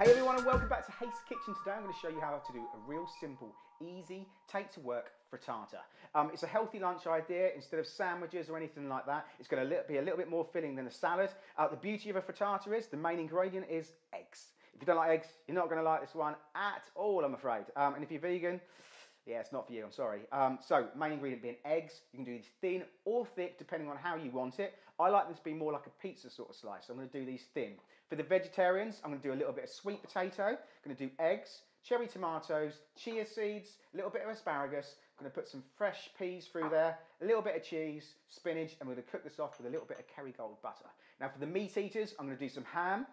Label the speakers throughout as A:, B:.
A: Hey everyone and welcome back to Haste Kitchen. Today I'm going to show you how to do a real simple, easy, take to work frittata. It's a healthy lunch idea. Instead of sandwiches or anything like that, it's going to be a little bit more filling than a salad. The beauty of a frittata is the main ingredient is eggs. If you don't like eggs, you're not going to like this one at all, I'm afraid. And if you're vegan, yeah, it's not for you, I'm sorry. So, main ingredient being eggs. You can do these thin or thick, depending on how you want it. I like this to be more like a pizza sort of slice, so I'm going to do these thin. For the vegetarians, I'm going to do a little bit of sweet potato. I'm going to do eggs, cherry tomatoes, chia seeds, a little bit of asparagus. I'm going to put some fresh peas through there, a little bit of cheese, spinach, and we're going to cook this off with a little bit of Kerrygold butter. Now, for the meat eaters, I'm going to do some ham,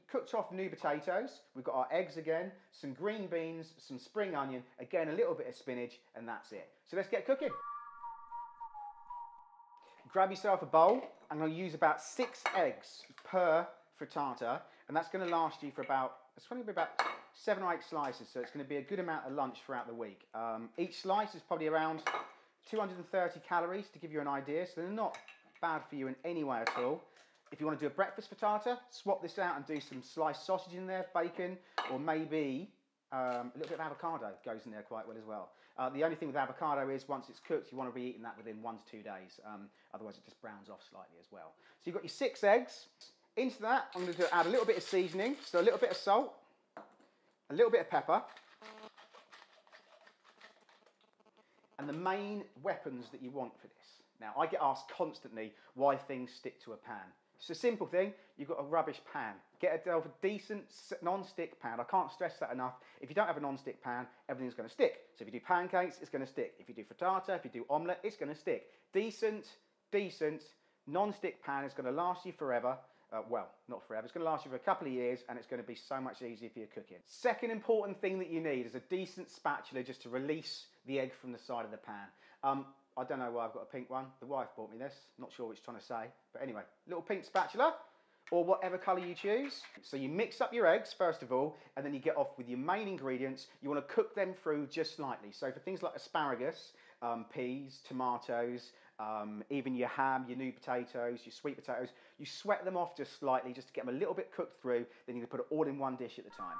A: cooked off new potatoes. We've got our eggs again, some green beans, some spring onion, again a little bit of spinach, and that's it. So let's get cooking. Grab yourself a bowl. I'm going to use about 6 eggs per frittata, and that's going to last you for it's going to be about 7 or 8 slices, so it's going to be a good amount of lunch throughout the week. Each slice is probably around 230 calories to give you an idea, so they're not bad for you in any way at all. If you want to do a breakfast frittata, swap this out and do some sliced sausage in there, bacon, or maybe a little bit of avocado goes in there quite well as well. The only thing with avocado is once it's cooked, you want to be eating that within 1 to 2 days. Otherwise, it just browns off slightly as well. So you've got your 6 eggs. Into that, I'm going to add a little bit of seasoning, so a little bit of salt, a little bit of pepper, and the main weapons that you want for this. Now, I get asked constantly why things stick to a pan. It's a simple thing. You've got a rubbish pan. Get a decent non-stick pan. I can't stress that enough. If you don't have a non-stick pan, everything's going to stick. So if you do pancakes, it's going to stick. If you do frittata, if you do omelette, it's going to stick. Decent non-stick pan is going to last you forever. Well, not forever. It's going to last you for a couple of years, and it's going to be so much easier for your cooking. Second important thing that you need is a decent spatula just to release the egg from the side of the pan. I don't know why I've got a pink one. The wife bought me this. Not sure what it's trying to say. But anyway, little pink spatula, or whatever colour you choose. So you mix up your eggs, first of all, and then you get off with your main ingredients. You want to cook them through just slightly. So for things like asparagus, peas, tomatoes, even your ham, your new potatoes, your sweet potatoes, you sweat them off just slightly just to get them a little bit cooked through. Then you can put it all in one dish at a time.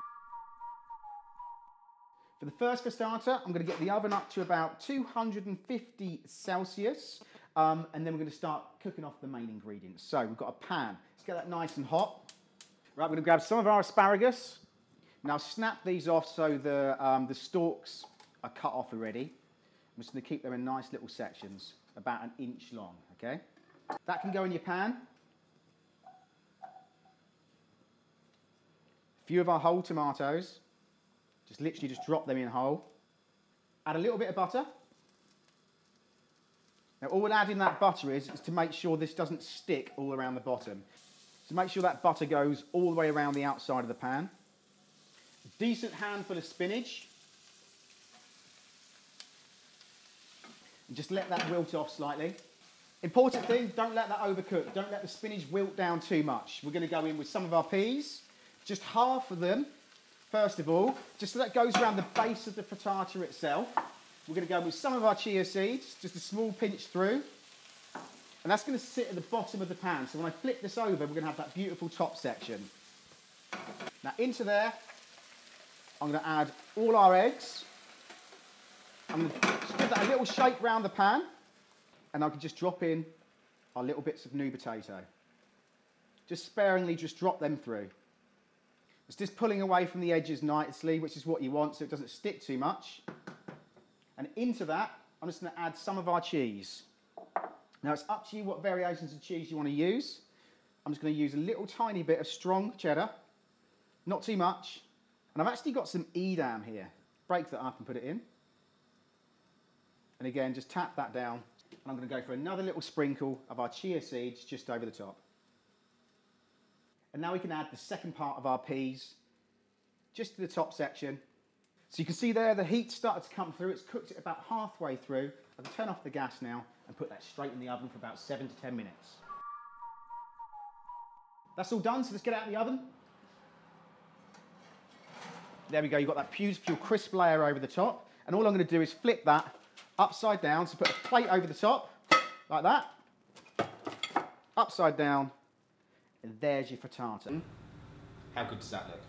A: For the first frittata, I'm going to get the oven up to about 250 Celsius, and then we're going to start cooking off the main ingredients. So we've got a pan. Let's get that nice and hot. Right, we're going to grab some of our asparagus. Now snap these off so the stalks are cut off already. I'm just going to keep them in nice little sections, about 1 inch long, okay? That can go in your pan. A few of our whole tomatoes. Just literally drop them in whole. Add a little bit of butter. Now all we'll add in that butter is to make sure this doesn't stick all around the bottom. So make sure that butter goes all the way around the outside of the pan. A decent handful of spinach. And just let that wilt off slightly. Important thing, don't let that overcook. Don't let the spinach wilt down too much. We're going to go in with some of our peas. Just half of them. First of all, just so that goes around the base of the frittata itself. We're going to go with some of our chia seeds, just a small pinch through. And that's going to sit at the bottom of the pan. So when I flip this over, we're going to have that beautiful top section. Now into there, I'm going to add all our eggs. I'm going to just give that a little shake round the pan. And I can just drop in our little bits of new potato. Just sparingly just drop them through. It's just pulling away from the edges nicely, which is what you want, so it doesn't stick too much. And into that, I'm just going to add some of our cheese. Now, it's up to you what variations of cheese you want to use. I'm just going to use a little tiny bit of strong cheddar, not too much. And I've actually got some Edam here. Break that up and put it in. And again, just tap that down. And I'm going to go for another little sprinkle of our chia seeds just over the top. And now we can add the second part of our peas just to the top section. So you can see there the heat started to come through. It's cooked it about halfway through. I can turn off the gas now and put that straight in the oven for about 7 to 10 minutes. That's all done, so let's get it out of the oven. There we go, you've got that beautiful crisp layer over the top. And all I'm going to do is flip that upside down. So put a plate over the top, like that. Upside down. And there's your frittata. How good does that look?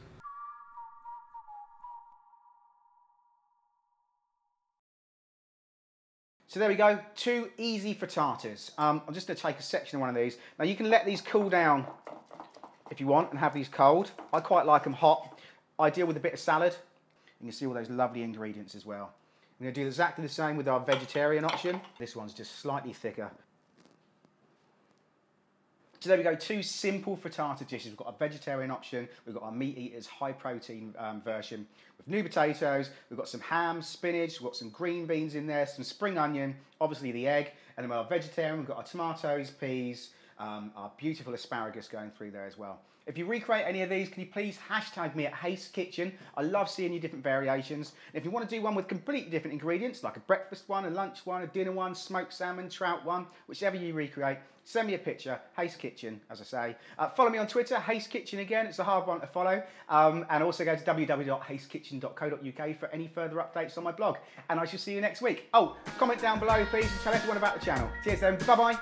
A: So there we go, 2 easy frittatas. I'm just going to take a section of one of these. Now you can let these cool down if you want and have these cold. I quite like them hot. Ideal with a bit of salad. You can see all those lovely ingredients as well. I'm going to do exactly the same with our vegetarian option. This one's just slightly thicker. So there we go, 2 simple frittata dishes. We've got a vegetarian option, we've got our meat eaters high protein version with new potatoes, we've got some ham, spinach, we've got some green beans in there, some spring onion, obviously the egg, and then our vegetarian, we've got our tomatoes, peas, our beautiful asparagus going through there as well. If you recreate any of these, can you please hashtag me at Haste Kitchen? I love seeing your different variations. And if you want to do one with completely different ingredients, like a breakfast one, a lunch one, a dinner one, smoked salmon, trout one, whichever you recreate, send me a picture, Haste Kitchen, as I say. Follow me on Twitter, Haste Kitchen again, it's a hard one to follow. And also go to www.hastekitchen.co.uk for any further updates on my blog. And I shall see you next week. Oh, comment down below please and tell everyone about the channel. Cheers then, bye-bye.